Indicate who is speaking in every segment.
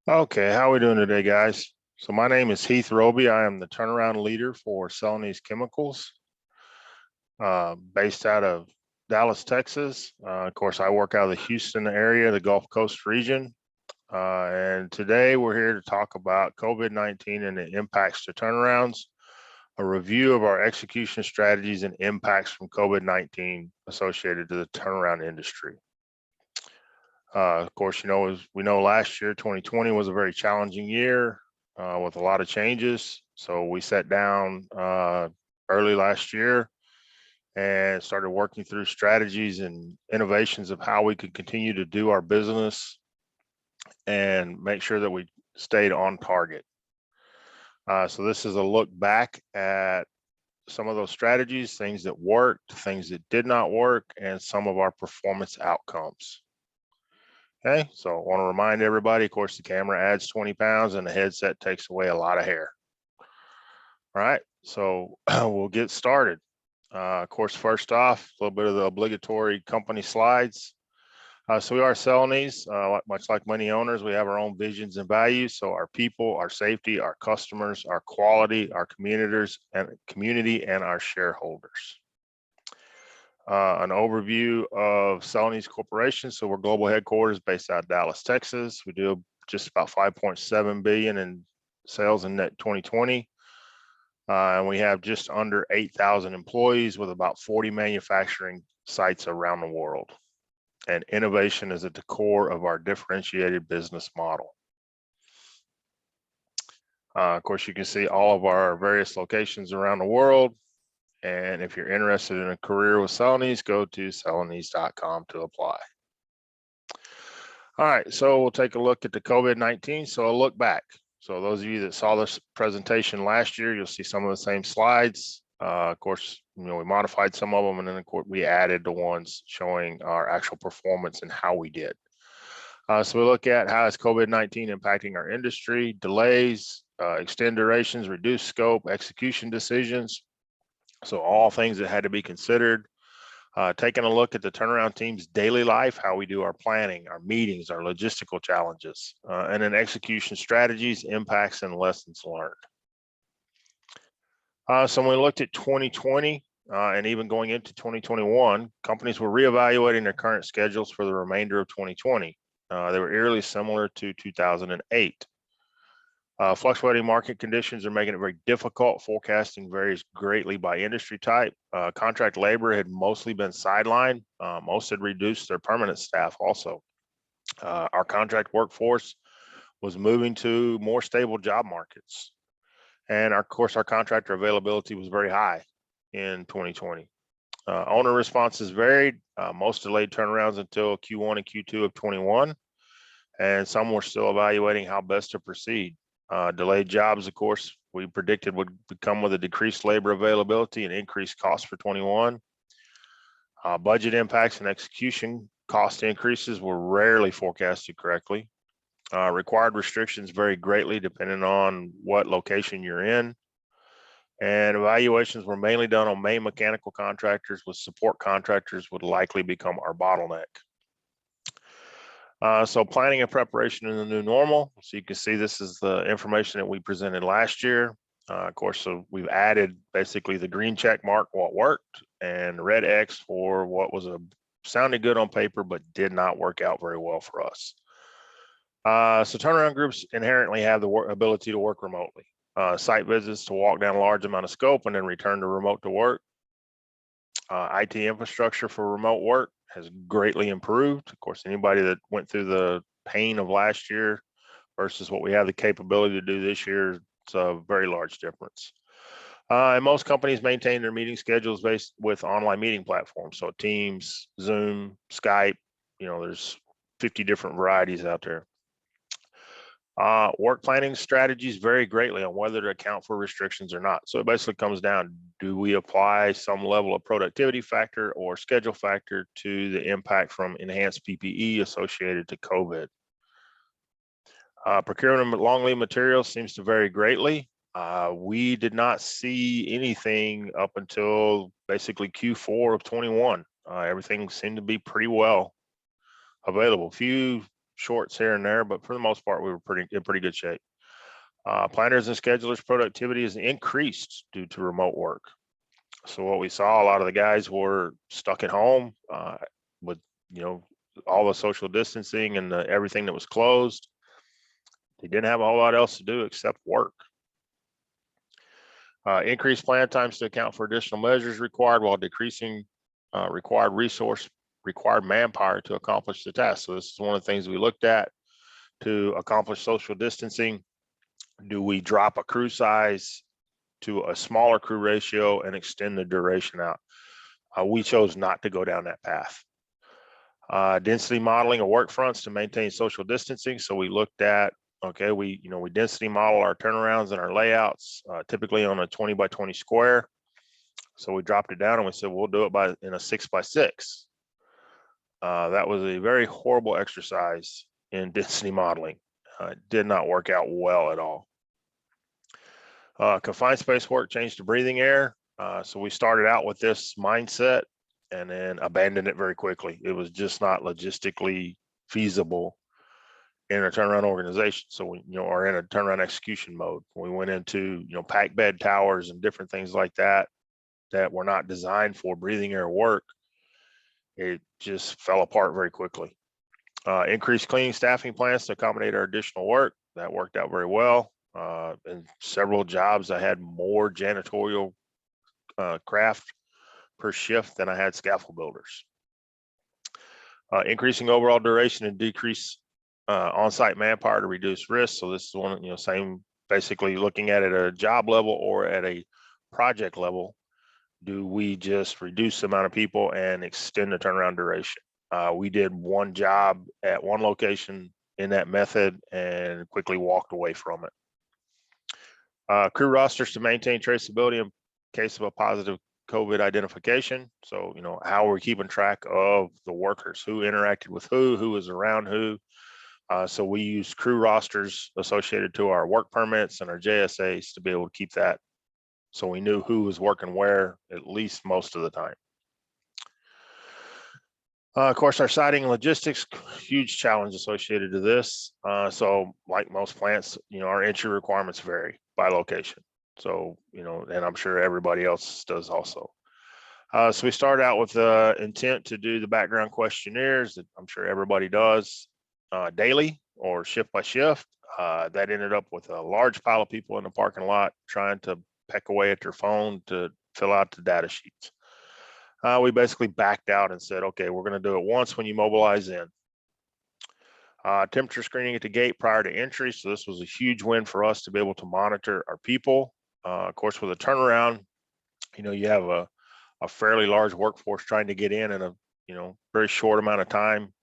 Speaker 1: Okay, how are we doing today, guys? So my name is Heath Roby. I am the turnaround leader for Colanese Chemicals, based out of Dallas, Texas. Of course, I work out of the Houston area, the Gulf Coast region. And today we're here to talk about COVID-19 and the impacts to turnarounds, a review of our execution strategies and impacts from COVID-19 associated to the turnaround industry. Of course, as we know, last year, 2020 was a very challenging year with a lot of changes. So we sat down early last year and started working through strategies and innovations of how we could continue to do our business and make sure that we stayed on target. So this is a look back at some of those strategies, things that worked, things that did not work, and some of our performance outcomes. Okay, so I want to remind everybody, of course, the camera adds 20 pounds and the headset takes away a lot of hair. All right, so we'll get started. Of course, first off, a little bit of the obligatory company slides. So we are Colanese, much like many owners, we have our own visions and values. So our people, our safety, our customers, our quality, our community, and our shareholders. An overview of Colanese Corporation. So we're global headquarters based out of Dallas, Texas. We do just about 5.7 billion in sales in net 2020. And we have just under 8,000 employees with about 40 manufacturing sites around the world. And innovation is at the core of our differentiated business model. Of course, you can see all of our various locations around the world. And if you're interested in a career with Colanese, go to Colanese.com to apply. All right, so we'll take a look at the COVID-19. So a look back. So those of you that saw this presentation last year, you'll see some of the same slides. Of course, we modified some of them, and then of course we added the ones showing our actual performance and how we did. So we look at how is COVID-19 impacting our industry, delays, extend durations, reduce scope, execution decisions. So all things that had to be considered. Taking a look at the turnaround team's daily life, how we do our planning, our meetings, our logistical challenges, and then execution strategies, impacts, and lessons learned. So when we looked at 2020 and even going into 2021, companies were reevaluating their current schedules for the remainder of 2020. They were eerily similar to 2008. Fluctuating market conditions are making it very difficult. Forecasting varies greatly by industry type. Contract labor had mostly been sidelined. Most had reduced their permanent staff also. Our contract workforce was moving to more stable job markets. And of course, our contractor availability was very high in 2020. Owner responses varied. Most delayed turnarounds until Q1 and Q2 of 21. And some were still evaluating how best to proceed. Delayed jobs, of course, we predicted would come with a decreased labor availability and increased costs for 21. Budget impacts and execution cost increases were rarely forecasted correctly. Required restrictions vary greatly depending on what location you're in. And evaluations were mainly done on main mechanical contractors, with support contractors would likely become our bottleneck. So planning and preparation in the new normal. So you can see this is the information that we presented last year. Of course, so we've added basically the green check mark, what worked, and the red X for what was sounded good on paper, but did not work out very well for us. So turnaround groups inherently have the ability to work remotely. Site visits to walk down a large amount of scope and then return to remote to work. IT infrastructure for remote work has greatly improved. Of course, anybody that went through the pain of last year versus what we have the capability to do this year, it's a very large difference. And most companies maintain their meeting schedules based with online meeting platforms. So Teams, Zoom, Skype, there's 50 different varieties out there. Work planning strategies vary greatly on whether to account for restrictions or not. So it basically comes down, do we apply some level of productivity factor or schedule factor to the impact from enhanced PPE associated to COVID? Procurement of long lead materials seems to vary greatly. We did not see anything up until basically Q4 of 21. Everything seemed to be pretty well available. Few shorts here and there, but for the most part, we were in pretty good shape. Planners and schedulers productivity has increased due to remote work. So what we saw, a lot of the guys were stuck at home with, all the social distancing and everything that was closed. They didn't have a whole lot else to do except work. Increased plan times to account for additional measures required while decreasing required manpower to accomplish the task. So this is one of the things we looked at to accomplish social distancing. Do we drop a crew size to a smaller crew ratio and extend the duration out? We chose not to go down that path. Density modeling of work fronts to maintain social distancing. So we looked at, okay, we density model our turnarounds and our layouts, typically on a 20 by 20 square. So we dropped it down and we said, we'll do it in a 6 by 6. That was a very horrible exercise in density modeling. It did not work out well at all. Confined space work changed to breathing air. So we started out with this mindset and then abandoned it very quickly. It was just not logistically feasible in a turnaround organization. So we, are in a turnaround execution mode. We went into, pack bed towers and different things like that were not designed for breathing air work. It just fell apart very quickly. Increased cleaning staffing plans to accommodate our additional work. That worked out very well. In several jobs, I had more janitorial craft per shift than I had scaffold builders. Increasing overall duration and decrease on-site manpower to reduce risk. So this is one, same, basically looking at it at a job level or at a project level. Do we just reduce the amount of people and extend the turnaround duration? We did one job at one location in that method and quickly walked away from it. Crew rosters to maintain traceability in case of a positive COVID identification. So, how we're keeping track of the workers, who interacted with who was around who. So we use crew rosters associated to our work permits and our JSAs to be able to keep that. So we knew who was working where at least most of the time. Of course, our siting and logistics, huge challenge associated to this. So like most plants, our entry requirements vary by location. So, and I'm sure everybody else does also. So we start out with the intent to do the background questionnaires that I'm sure everybody does daily or shift by shift. That ended up with a large pile of people in the parking lot trying to peck away at their phone to fill out the data sheets. We basically backed out and said, okay, we're going to do it once when you mobilize in. Temperature screening at the gate prior to entry. So this was a huge win for us to be able to monitor our people. Of course, with a turnaround, you have a fairly large workforce trying to get in a very short amount of time.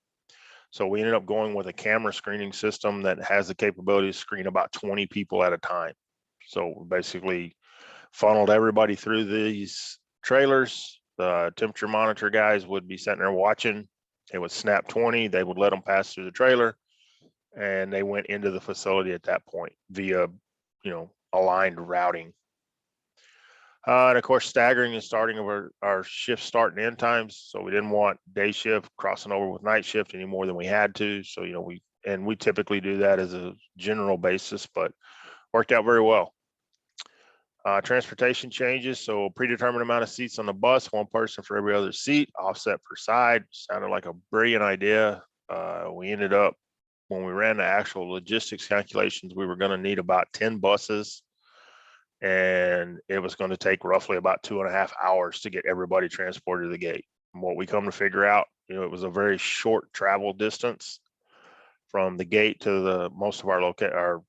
Speaker 1: So we ended up going with a camera screening system that has the capability to screen about 20 people at a time. So basically funneled everybody through these trailers. The temperature monitor guys would be sitting there watching. It would snap 20. They would let them pass through the trailer, and they went into the facility at that point via, aligned routing. And of course, staggering and starting of our shift start and end times. So we didn't want day shift crossing over with night shift any more than we had to. So, we typically do that as a general basis, but worked out very well. Transportation changes. So predetermined amount of seats on the bus, one person for every other seat, offset per side. Sounded like a brilliant idea. We ended up, when we ran the actual logistics calculations, we were going to need about 10 buses. And it was going to take roughly about 2.5 hours to get everybody transported to the gate. And what we come to figure out, it was a very short travel distance from the gate to most of our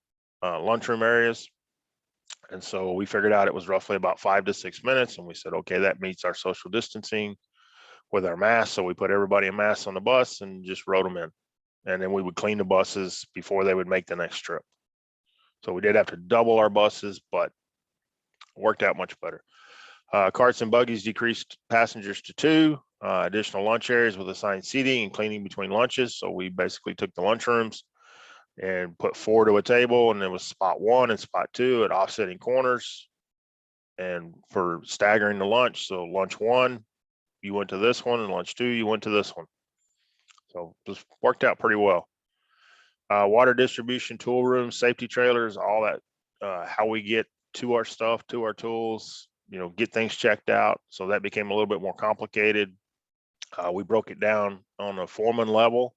Speaker 1: lunchroom areas. And so we figured out it was roughly about 5 to 6 minutes. And we said, okay, that meets our social distancing with our masks. So we put everybody in masks on the bus and just rode them in. And then we would clean the buses before they would make the next trip. So we did have to double our buses, but worked out much better. Carts and buggies decreased passengers to 2. Additional lunch areas with assigned seating and cleaning between lunches. So we basically took the lunchrooms and put 4 to a table, and there was spot 1 and spot 2 at offsetting corners. And for staggering the lunch, so lunch 1, you went to this one, and lunch 2, you went to this one. So this worked out pretty well. Water distribution, tool rooms, safety trailers, all that, how we get to our stuff, to our tools, get things checked out. So that became a little bit more complicated. We broke it down on a foreman level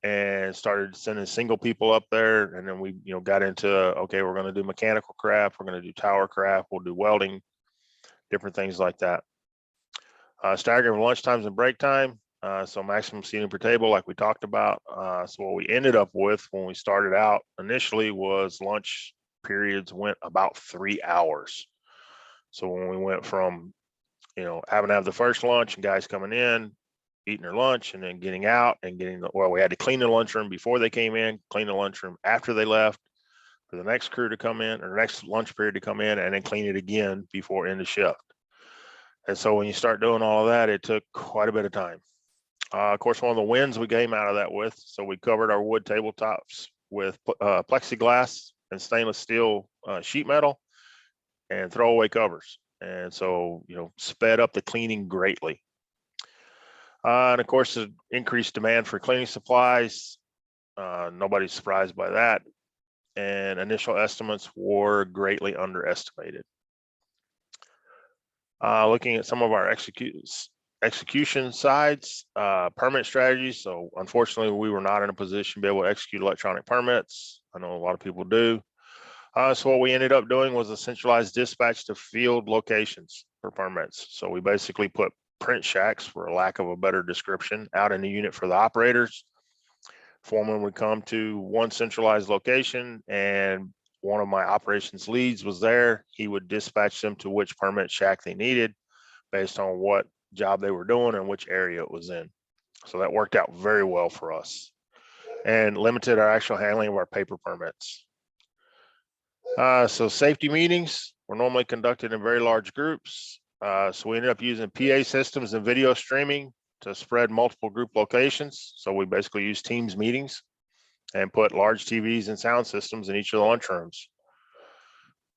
Speaker 1: and started sending single people up there. And then we, got into, okay, we're going to do mechanical craft. We're going to do tower craft. We'll do welding, different things like that. Staggering lunch times and break time. So maximum seating per table, like we talked about. So what we ended up with when we started out initially was lunch periods went about 3 hours. So when we went from, having to have the first lunch and guys coming in, eating their lunch and then getting out and we had to clean the lunchroom before they came in, clean the lunchroom after they left for the next crew to come in or next lunch period to come in, and then clean it again before end of shift. And so when you start doing all of that, it took quite a bit of time. Of course, one of the wins we came out of that with, so we covered our wood tabletops with plexiglass and stainless steel sheet metal and throwaway covers. And so, sped up the cleaning greatly. And of course, the increased demand for cleaning supplies. Nobody's surprised by that. And initial estimates were greatly underestimated. Looking at some of our execution sides, permit strategies. So unfortunately, we were not in a position to be able to execute electronic permits. I know a lot of people do. So what we ended up doing was a centralized dispatch to field locations for permits. So we basically put print shacks, for lack of a better description, out in the unit for the operators. Foreman would come to one centralized location, and one of my operations leads was there. He would dispatch them to which permit shack they needed based on what job they were doing and which area it was in. So that worked out very well for us and limited our actual handling of our paper permits. So safety meetings were normally conducted in very large groups. So we ended up using PA systems and video streaming to spread multiple group locations. So we basically used Teams meetings and put large TVs and sound systems in each of the lunchrooms.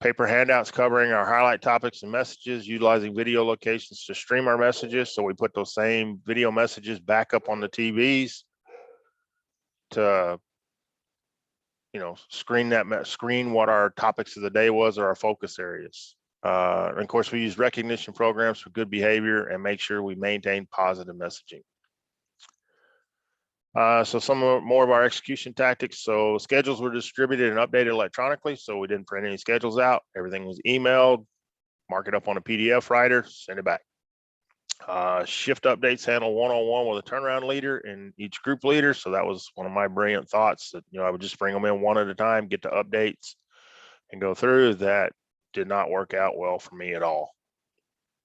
Speaker 1: Paper handouts covering our highlight topics and messages, utilizing video locations to stream our messages. So we put those same video messages back up on the TVs to, screen what our topics of the day was or our focus areas. And of course, we use recognition programs for good behavior and make sure we maintain positive messaging. So some more of our execution tactics. So schedules were distributed and updated electronically. So we didn't print any schedules out. Everything was emailed, mark it up on a PDF writer, send it back. Shift updates handle one-on-one with a turnaround leader and each group leader. So that was one of my brilliant thoughts that, I would just bring them in one at a time, get the updates and go through. That did not work out well for me at all.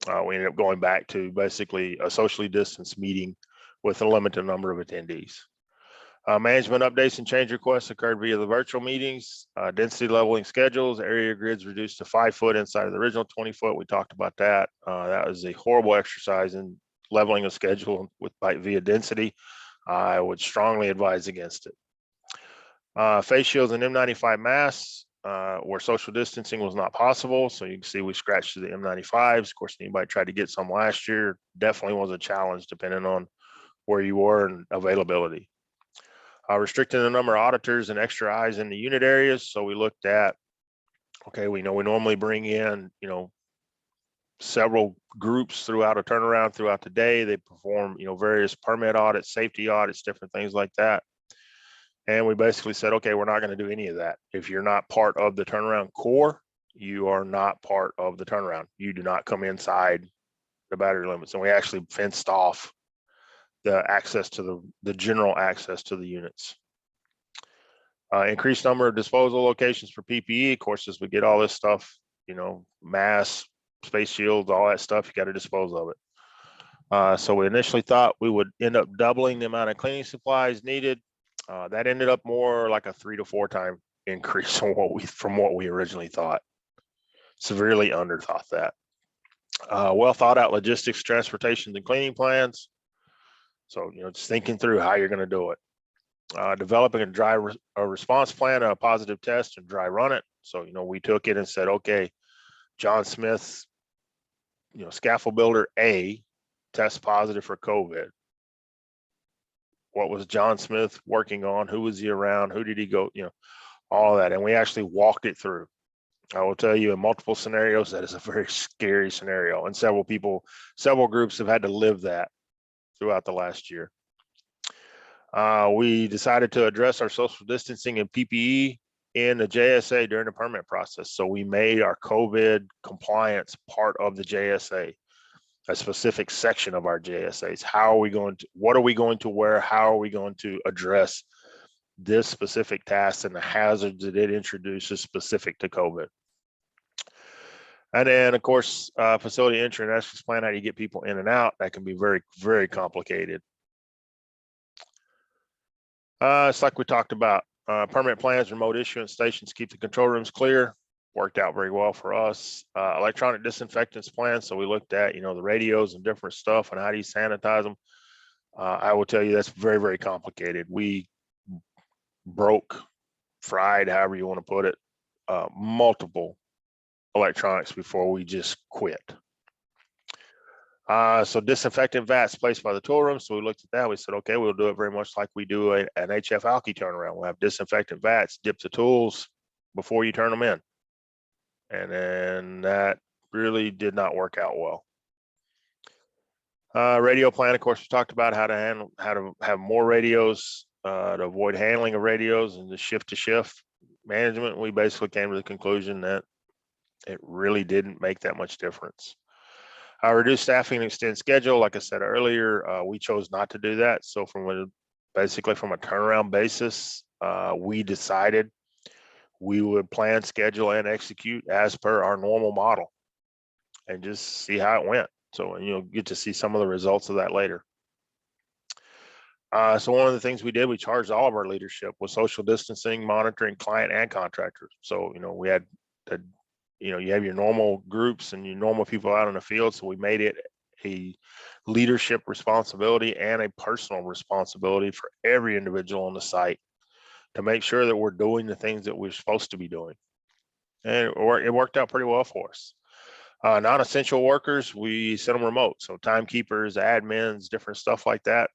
Speaker 1: We ended up going back to basically a socially distanced meeting with a limited number of attendees. Management updates and change requests occurred via the virtual meetings. Density leveling schedules, area grids reduced to 5 foot inside of the original 20 foot. We talked about that. That was a horrible exercise in leveling a schedule via density. I would strongly advise against it. Face shields and N95 masks where social distancing was not possible. So you can see we scratched to the N95s. Of course, anybody tried to get some last year, definitely was a challenge depending on where you were and availability. Restricting the number of auditors and extra eyes in the unit areas. So we looked at, okay, we know we normally bring in, several groups throughout a turnaround throughout the day. They perform, various permit audits, safety audits, different things like that. And we basically said, okay, we're not going to do any of that. If you're not part of the turnaround core, you are not part of the turnaround. You do not come inside the battery limits. And we actually fenced off the access to the general access to the units. Increased number of disposal locations for PPE. Of course, as we get all this stuff, masks, space shields, all that stuff, you got to dispose of it. So we initially thought we would end up doubling the amount of cleaning supplies needed. That ended up more like a 3 to 4 time increase from what we originally thought. Severely underthought that. Well thought out logistics, transportation, and cleaning plans. So, just thinking through how you're going to do it. Developing a response plan, a positive test, and dry run it. So, we took it and said, okay, John Smith's, scaffold builder A tests positive for COVID. what was John Smith working on, who was he around, who did he go, all of that. And we actually walked it through. I will tell you in multiple scenarios, that is a very scary scenario. And several groups have had to live that throughout the last year. We decided to address our social distancing and PPE in the JSA during the permit process. So we made our COVID compliance part of the JSA, a specific section of our JSAs. What are we going to wear? How are we going to address this specific task and the hazards that it introduces specific to COVID? And then, of course, facility entry and exit plan, how do you get people in and out? That can be very, very complicated. It's like we talked about, permit plans, remote issuance stations, keep the control rooms clear. Worked out very well for us. Electronic disinfectants plan. So we looked at, the radios and different stuff and how do you sanitize them? I will tell you that's very, very complicated. We fried, however you want to put it, multiple electronics before we just quit. So disinfectant vats placed by the tool room. So we looked at that. We said, okay, we'll do it very much like we do an HF alky turnaround. We'll have disinfectant vats, dip the tools before you turn them in. And then that really did not work out well. Radio plan, of course, we talked about how to have more radios, to avoid handling of radios and the shift to shift management. We basically came to the conclusion that it really didn't make that much difference. Reduce staffing and extend schedule. Like I said earlier, we chose not to do that. So basically from a turnaround basis, we decided we would plan, schedule, and execute as per our normal model and just see how it went. So, and you'll get to see some of the results of that later. So one of the things we did, we charged all of our leadership with social distancing, monitoring client and contractors. So, we had to, you have your normal groups and your normal people out in the field. So we made it a leadership responsibility and a personal responsibility for every individual on the site to make sure that we're doing the things that we're supposed to be doing. And it worked out pretty well for us. Non-essential workers, we sent them remote. So timekeepers, admins, different stuff like that,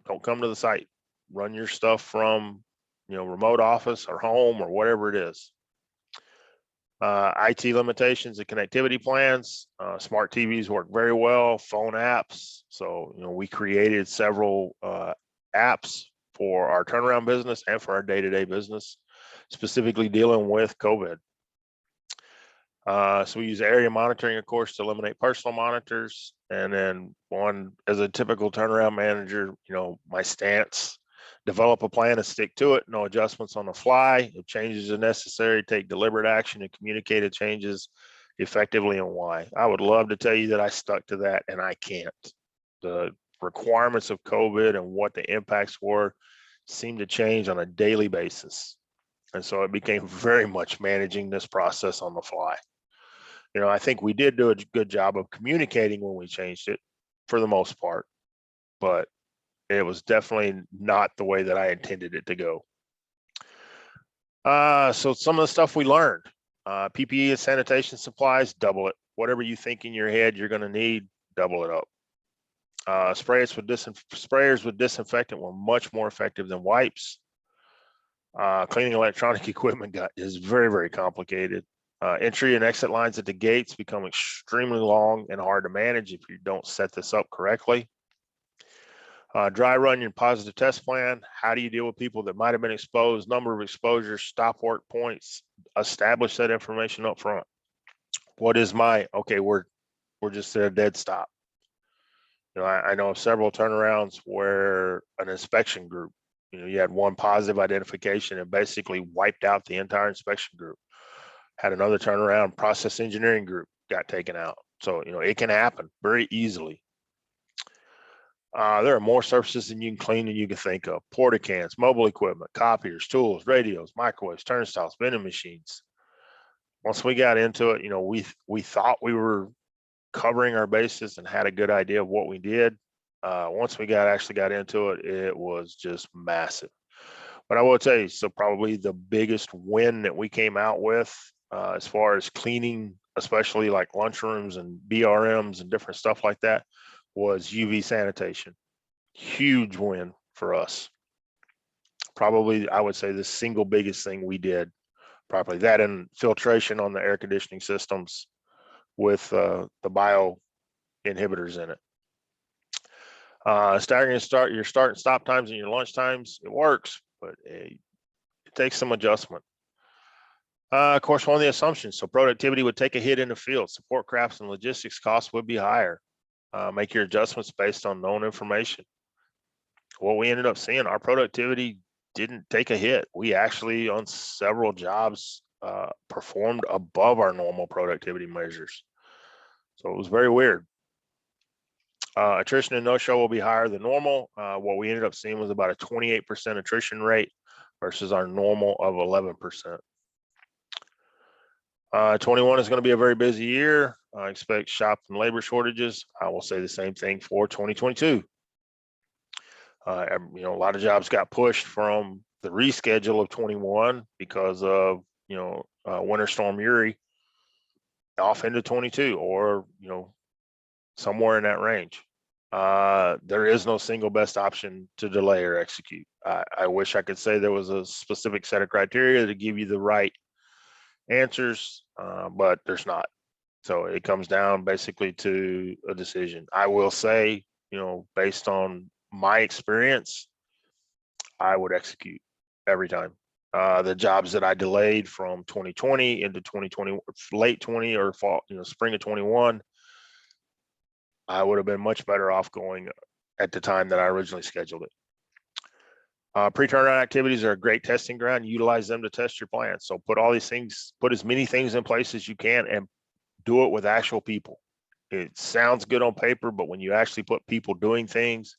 Speaker 1: don't come to the site. Run your stuff from, remote office or home or whatever it is. IT limitations and connectivity plans. Smart TVs work very well, phone apps. So, we created several apps for our turnaround business and for our day-to-day business, specifically dealing with COVID. So we use area monitoring, of course, to eliminate personal monitors. And then as a typical turnaround manager, my stance, develop a plan and stick to it. No adjustments on the fly. If changes are necessary, take deliberate action and communicate changes effectively and why. I would love to tell you that I stuck to that, and I can't. The requirements of COVID and what the impacts were seemed to change on a daily basis. And so it became very much managing this process on the fly. I think we did do a good job of communicating when we changed it for the most part, but it was definitely not the way that I intended it to go. So some of the stuff we learned, PPE and sanitation supplies, double it. Whatever you think in your head you're going to need, double it up. Sprayers with disinfectant were much more effective than wipes. Cleaning electronic equipment is very, very complicated. Entry and exit lines at the gates become extremely long and hard to manage if you don't set this up correctly. Dry run your positive test plan. How do you deal with people that might have been exposed, number of exposures, stop work points, establish that information up front. What is okay, we're just at a dead stop. I know of several turnarounds where an inspection group, you had one positive identification and basically wiped out the entire inspection group. Had another turnaround, process engineering group got taken out. So, it can happen very easily. There are more surfaces than you can clean than you can think of. Porta cans, mobile equipment, copiers, tools, radios, microwaves, turnstiles, vending machines. Once we got into it, we thought we were covering our bases and had a good idea of what we did. Once we actually got into it, it was just massive. But I will tell you, so probably the biggest win that we came out with as far as cleaning, especially like lunchrooms and BRMs and different stuff like that, was UV sanitation. Huge win for us. Probably, I would say the single biggest thing we did, probably that and filtration on the air conditioning systems with the bio inhibitors in it. Staggering your start and stop times and your lunch times, it works, but it takes some adjustment. Of course, one of the assumptions, so productivity would take a hit in the field, support crafts and logistics costs would be higher. Make your adjustments based on known information. What we ended up seeing, our productivity didn't take a hit. We actually, on several jobs, performed above our normal productivity measures. So it was very weird. Attrition and no-show will be higher than normal. What we ended up seeing was about a 28% attrition rate versus our normal of 11%. 21 is going to be a very busy year. I expect shop and labor shortages. I will say the same thing for 2022. A lot of jobs got pushed from the reschedule of 21 because of, Winter Storm Uri off into 22 or, somewhere in that range. There is no single best option to delay or execute. I wish I could say there was a specific set of criteria to give you the right answers, but there's not. So it comes down basically to a decision. I will say, based on my experience, I would execute every time. The jobs that I delayed from 2020 into 2020, late 20 or fall, spring of 21, I would have been much better off going at the time that I originally scheduled it. Pre-turnaround activities are a great testing ground. Utilize them to test your plan. So put as many things in place as you can and do it with actual people. It sounds good on paper, but when you actually put people doing things,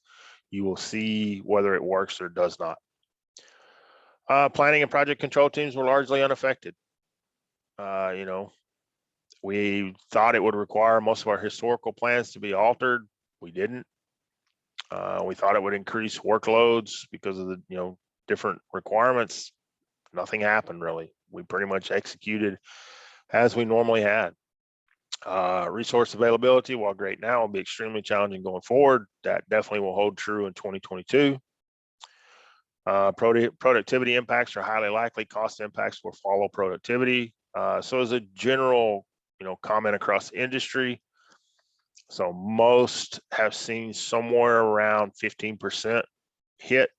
Speaker 1: you will see whether it works or does not. Planning and project control teams were largely unaffected. We thought it would require most of our historical plans to be altered. We didn't. We thought it would increase workloads because of the different requirements. Nothing happened really. We pretty much executed as we normally had. Resource availability, while great now, will be extremely challenging going forward. That definitely will hold true in 2022. Productivity impacts are highly likely. Cost impacts will follow productivity. So as a general, comment across the industry, so most have seen somewhere around 15% hit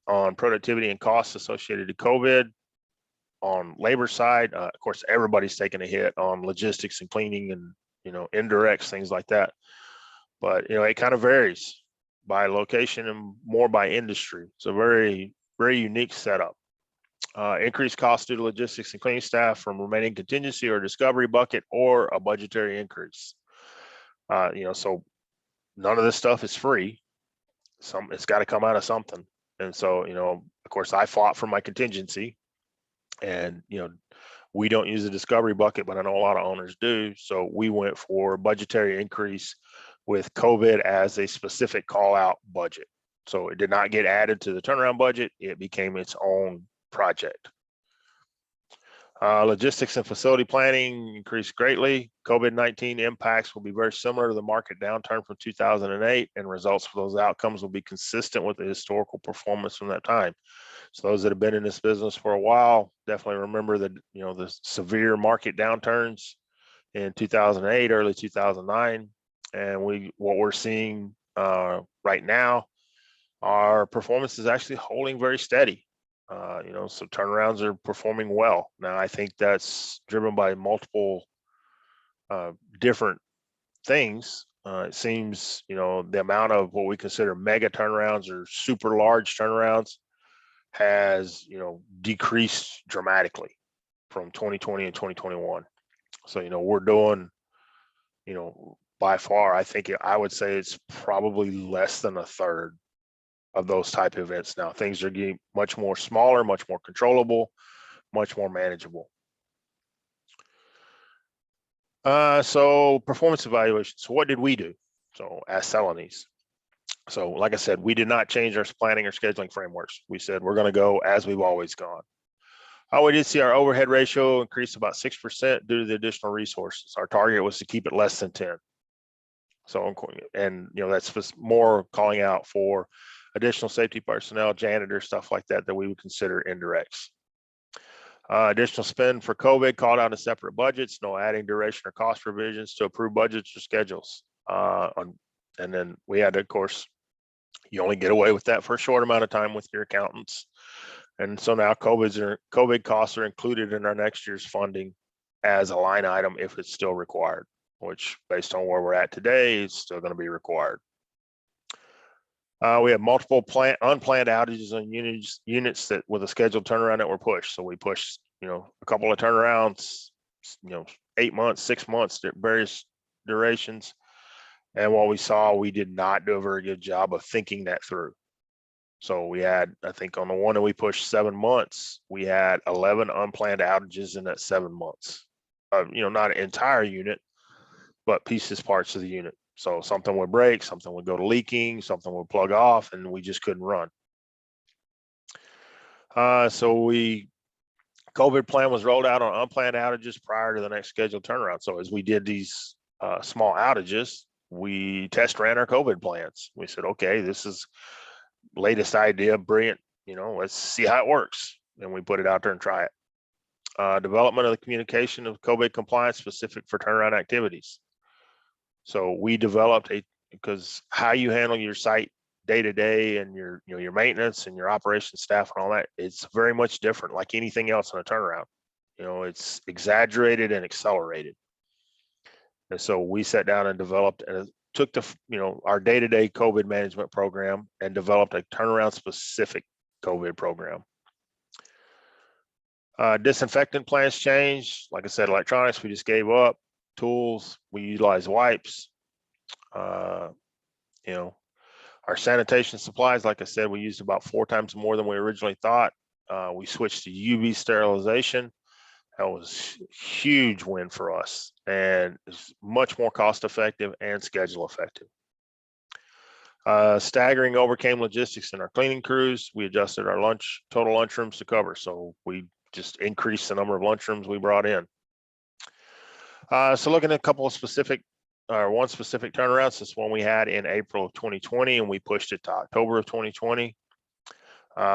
Speaker 1: on productivity and costs associated to COVID. On labor side, of course, everybody's taking a hit on logistics and cleaning and, indirects, things like that. But, it kind of varies by location and more by industry. It's a very, very unique setup. Increased costs due to logistics and cleaning staff from remaining contingency or discovery bucket or a budgetary increase. So none of this stuff is free. It's got to come out of something. And so, of course, I fought for my contingency. And, we don't use the discovery bucket, but I know a lot of owners do. So we went for budgetary increase with COVID as a specific call out budget. So it did not get added to the turnaround budget. It became its own project. Logistics and facility planning increased greatly. COVID-19 impacts will be very similar to the market downturn from 2008, and results for those outcomes will be consistent with the historical performance from that time. So those that have been in this business for a while definitely remember that, the severe market downturns in 2008, early 2009, and what we're seeing right now, our performance is actually holding very steady. So turnarounds are performing well. Now, I think that's driven by multiple different things. It seems, the amount of what we consider mega turnarounds or super large turnarounds has, decreased dramatically from 2020 and 2021. So, we're doing, by far, I would say it's probably less than a third of those type of events now. Things are getting much more smaller, much more controllable, much more manageable. So performance evaluation. So what did we do? So as Colanese. So like I said, we did not change our planning or scheduling frameworks. We said we're going to go as we've always gone. We did see our overhead ratio increase about 6% due to the additional resources. Our target was to keep it less than 10. So, and that's just more calling out for additional safety personnel, janitor, stuff like that we would consider indirects. Additional spend for COVID called out in separate budgets, no adding duration or cost revisions to approved budgets or schedules. And then we had to, of course, you only get away with that for a short amount of time with your accountants. And so now COVID costs are included in our next year's funding as a line item if it's still required, which based on where we're at today, it's still going to be required. We have multiple unplanned outages on units that with a scheduled turnaround that were pushed. So we pushed, a couple of turnarounds, 8 months, 6 months, various durations. And what we saw, we did not do a very good job of thinking that through. So we had, I think on the one that we pushed 7 months, we had 11 unplanned outages in that 7 months. Not an entire unit, but pieces, parts of the unit. So something would break, something would go to leaking, something would plug off, and we just couldn't run. COVID plan was rolled out on unplanned outages prior to the next scheduled turnaround. So as we did these small outages, we test ran our COVID plans. We said, okay, this is latest idea, brilliant. Let's see how it works. And we put it out there and try it. Development of the communication of COVID compliance specific for turnaround activities. So we developed because how you handle your site day to day and your maintenance and your operations staff and all that, it's very much different, like anything else in a turnaround. It's exaggerated and accelerated. And so we sat down and developed and took our day-to-day COVID management program and developed a turnaround specific COVID program. Disinfectant plans changed. Like I said, electronics, we just gave up. Tools, we utilize wipes. Our sanitation supplies, like I said, we used about 4 times more than we originally thought. We switched to UV sterilization. That was a huge win for us, and it's much more cost effective and schedule effective. Staggering overcame logistics in our cleaning crews. We adjusted our total lunchrooms to cover. So we just increased the number of lunchrooms we brought in. So looking at a couple of one specific turnaround, this one we had in April of 2020, and we pushed it to October of 2020.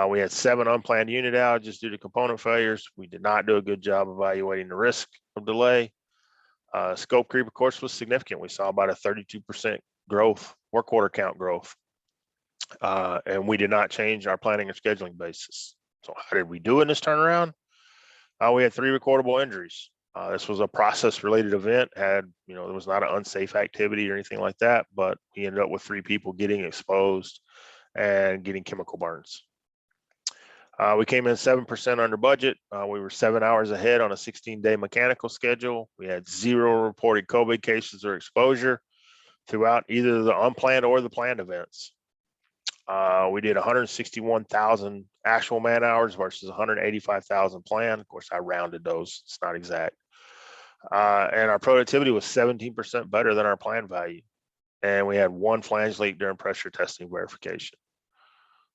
Speaker 1: We had 7 unplanned unit outages due to component failures. We did not do a good job evaluating the risk of delay. Scope creep, of course, was significant. We saw about a 32% growth, work order count growth. And we did not change our planning and scheduling basis. So how did we do in this turnaround? We had 3 recordable injuries. This was a process-related event. There was not an unsafe activity or anything like that, but we ended up with 3 people getting exposed and getting chemical burns. We came in 7% under budget. We were 7 hours ahead on a 16-day mechanical schedule. We had 0 reported COVID cases or exposure throughout either the unplanned or the planned events. We did 161,000 actual man hours versus 185,000 planned. Of course, I rounded those. It's not exact. And our productivity was 17% better than our planned value. And we had 1 flange leak during pressure testing verification.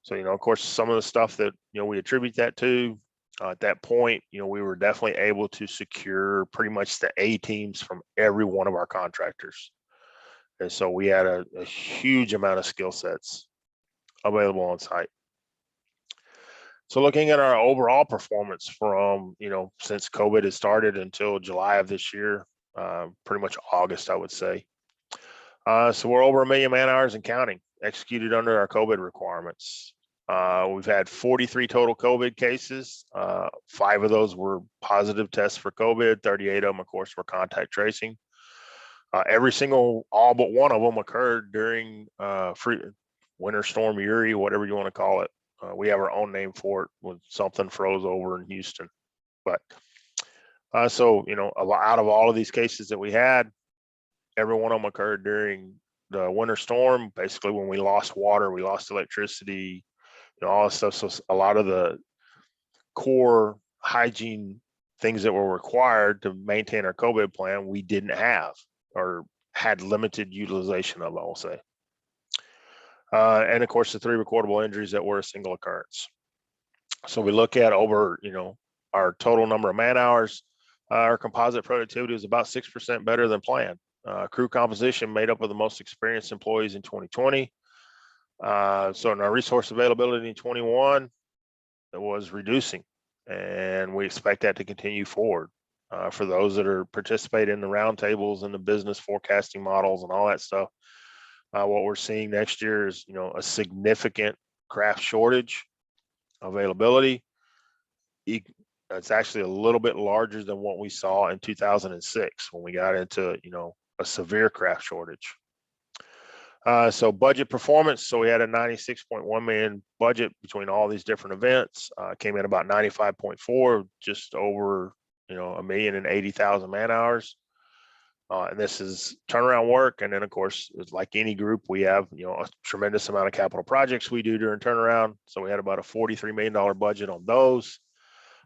Speaker 1: So, of course, some of the stuff that, we attribute that to at that point, we were definitely able to secure pretty much the A teams from every one of our contractors. And so we had a huge amount of skill sets available on site. So looking at our overall performance from, since COVID has started until July of this year, pretty much August, I would say. So we're over 1 million man hours and counting executed under our COVID requirements. We've had 43 total COVID cases. 5 of those were positive tests for COVID. 38 of them, of course, were contact tracing. All but one of them occurred during Winter Storm Uri, whatever you want to call it. We have our own name for it when something froze over in Houston. But so, out of all of these cases that we had, every one of them occurred during the winter storm. Basically, when we lost water, we lost electricity, all this stuff. So a lot of the core hygiene things that were required to maintain our COVID plan, we didn't have or had limited utilization of, I will say. And of course, the 3 recordable injuries that were a single occurrence. So we look at over, our total number of man hours. Our composite productivity was about 6% better than planned. Crew composition made up of the most experienced employees in 2020. So in our resource availability in 21, it was reducing, and we expect that to continue forward. For those that are participating in the roundtables and the business forecasting models and all that stuff, what we're seeing next year is, a significant craft shortage availability. It's actually a little bit larger than what we saw in 2006 when we got into, a severe craft shortage. So budget performance. So we had a 96.1 million budget between all these different events. Came in about 95.4, just over, 1,080,000 man hours. And this is turnaround work. And then, of course, it's like any group, we have, a tremendous amount of capital projects we do during turnaround. So we had about a $43 million budget on those,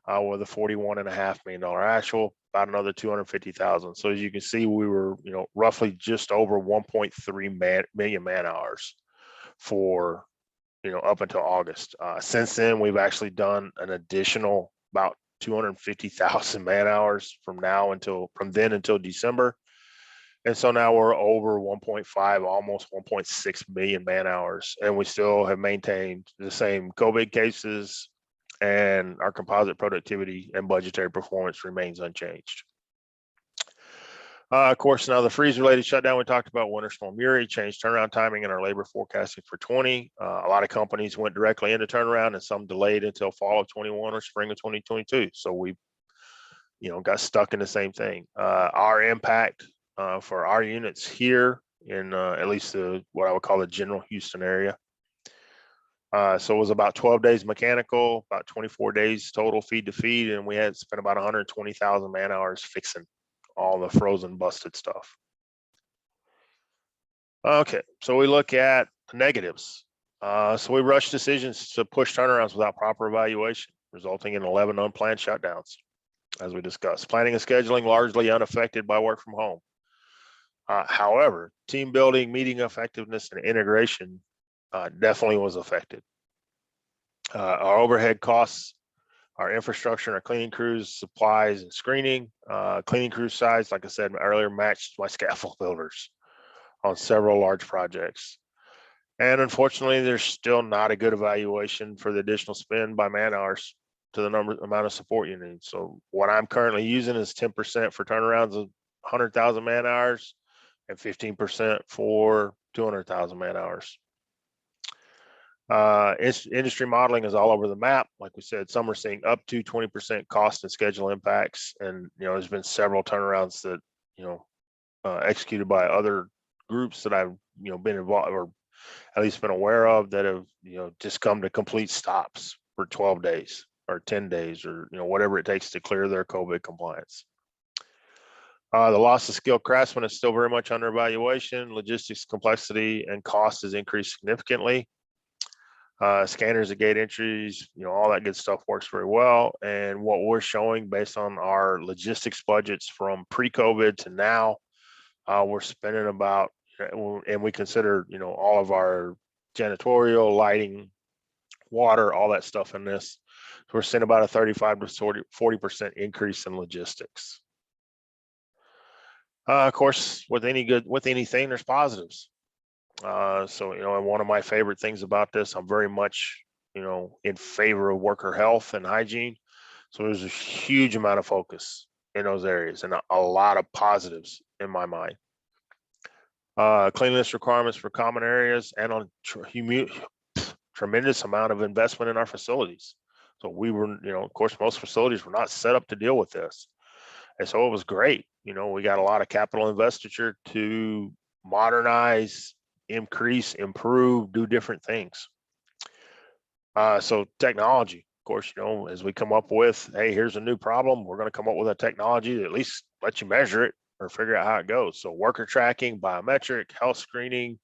Speaker 1: with a $41.5 million actual, about another 250,000. So as you can see, we were, roughly just over 1.3 million man hours for, up until August. Since then, we've actually done an additional about 250,000 man hours from then until December. And so now we're over 1.5, almost 1.6 million man hours, and we still have maintained the same COVID cases, and our composite productivity and budgetary performance remains unchanged. Of course, now the freeze-related shutdown we talked about, Winter Storm Uri, changed turnaround timing in our labor forecasting for 20. A lot of companies went directly into turnaround, and some delayed until fall of 21 or spring of 2022. So we, got stuck in the same thing. Our impact for our units here in at least what I would call the general Houston area. So it was about 12 days mechanical, about 24 days total feed to feed, and we had spent about 120,000 man hours fixing all the frozen, busted stuff. Okay, so we look at the negatives. So we rushed decisions to push turnarounds without proper evaluation, resulting in 11 unplanned shutdowns, as we discussed. Planning and scheduling largely unaffected by work from home. However, team building, meeting effectiveness, and integration definitely was affected. Our overhead costs, our infrastructure, and our cleaning crews, supplies, and screening. Cleaning crew size, like I said earlier, matched my scaffold builders on several large projects. And unfortunately, there's still not a good evaluation for the additional spend by man hours to the amount of support you need. So what I'm currently using is 10% for turnarounds of 100,000 man hours and 15% for 200,000 man hours. Industry modeling is all over the map. Like we said, some are seeing up to 20% cost and schedule impacts. And, there's been several turnarounds that, executed by other groups that I've, been involved or at least been aware of that have, just come to complete stops for 12 days or 10 days or, whatever it takes to clear their COVID compliance. The loss of skilled craftsmen is still very much under evaluation. Logistics complexity and cost has increased significantly. Scanners at gate entries, all that good stuff works very well. And what we're showing based on our logistics budgets from pre-COVID to now, we're spending about, and we consider, all of our janitorial, lighting, water, all that stuff in this. So we're seeing about a 35 to 40% increase in logistics. Of course, with anything, there's positives. So, and one of my favorite things about this, I'm very much, in favor of worker health and hygiene. So there's a huge amount of focus in those areas and a lot of positives in my mind. Cleanliness requirements for common areas and on tremendous amount of investment in our facilities. So we were, of course, most facilities were not set up to deal with this. And so it was great. We got a lot of capital investiture to modernize, increase, improve, do different things. So technology, of course, as we come up with, hey, here's a new problem, we're going to come up with a technology that at least let you measure it or figure out how it goes. So worker tracking, biometric, health screening,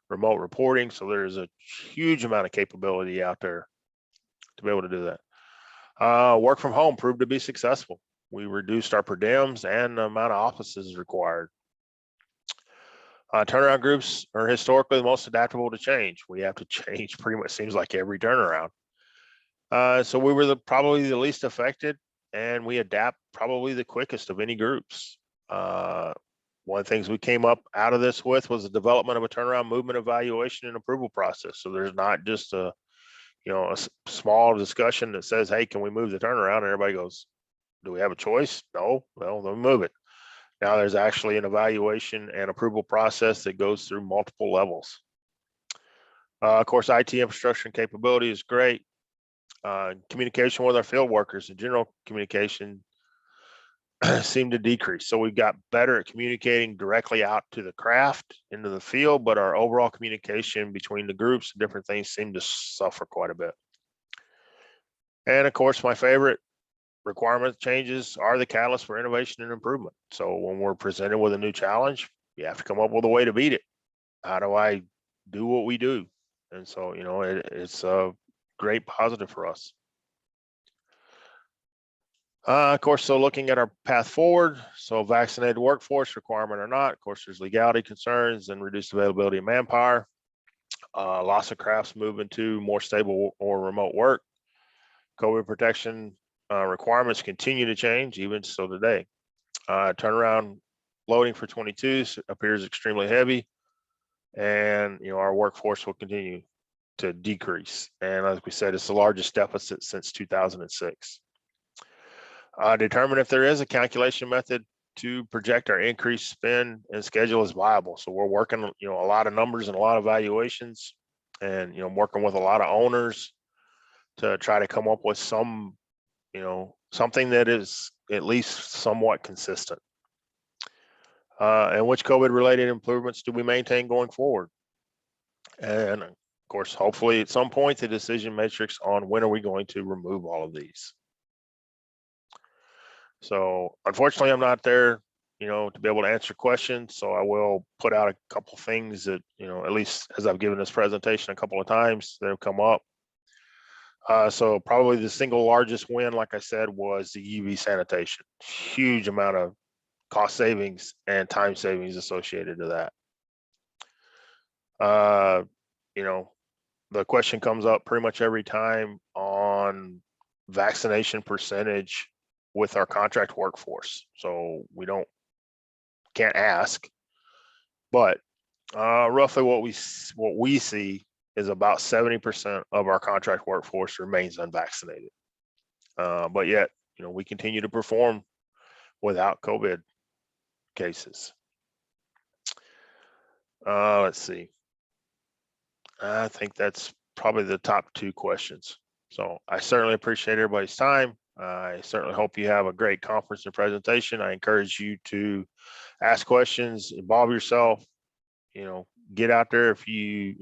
Speaker 1: remote reporting. So there's a huge amount of capability out there to be able to do that. Work from home proved to be successful. We reduced our per diems and the amount of offices required. Turnaround groups are historically the most adaptable to change. We have to change pretty much seems like every turnaround. So we were probably the least affected, and we adapt probably the quickest of any groups. One of the things we came up out of this with was the development of a turnaround movement evaluation and approval process. So there's not just a small discussion that says, hey, can we move the turnaround? And everybody goes, do we have a choice? No. Well, then move it. Now there's actually an evaluation and approval process that goes through multiple levels. Of course, IT infrastructure and capability is great. Communication with our field workers and general communication seem to decrease. So we've got better at communicating directly out to the craft, into the field, but our overall communication between the groups and different things seem to suffer quite a bit. And of course, my favorite, requirement changes are the catalyst for innovation and improvement. So when we're presented with a new challenge, you have to come up with a way to beat it. How do I do what we do? And so, it's a great positive for us. Of course, so looking at our path forward, so vaccinated workforce requirement or not, of course, there's legality concerns and reduced availability of manpower, loss of crafts moving to more stable or remote work, COVID protection requirements continue to change, even so today. Turnaround loading for 22 appears extremely heavy, and our workforce will continue to decrease. And like we said, it's the largest deficit since 2006. Determine if there is a calculation method to project our increased spend and schedule is viable. So we're working, a lot of numbers and a lot of valuations, and working with a lot of owners to try to come up with some, something that is at least somewhat consistent. And which COVID related improvements do we maintain going forward? And of course, hopefully at some point, the decision matrix on when are we going to remove all of these. So unfortunately, I'm not there, to be able to answer questions. So I will put out a couple things that, at least as I've given this presentation a couple of times, that have come up. So probably the single largest win, like I said, was the UV sanitation. Huge amount of cost savings and time savings associated to that. The question comes up pretty much every time on vaccination percentage with our contract workforce. So we can't ask, but roughly what we see is about 70% of our contract workforce remains unvaccinated. But yet, we continue to perform without COVID cases. Let's see. I think that's probably the top two questions. So I certainly appreciate everybody's time. I certainly hope you have a great conference and presentation. I encourage you to ask questions, involve yourself, get out there. If you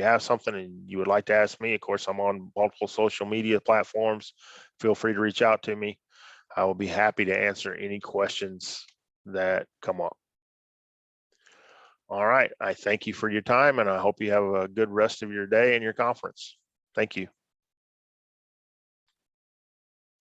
Speaker 1: have something and you would like to ask me, of course, I'm on multiple social media platforms. Feel free to reach out to me. I will be happy to answer any questions that come up. All right. I thank you for your time, and I hope you have a good rest of your day and your conference. Thank you.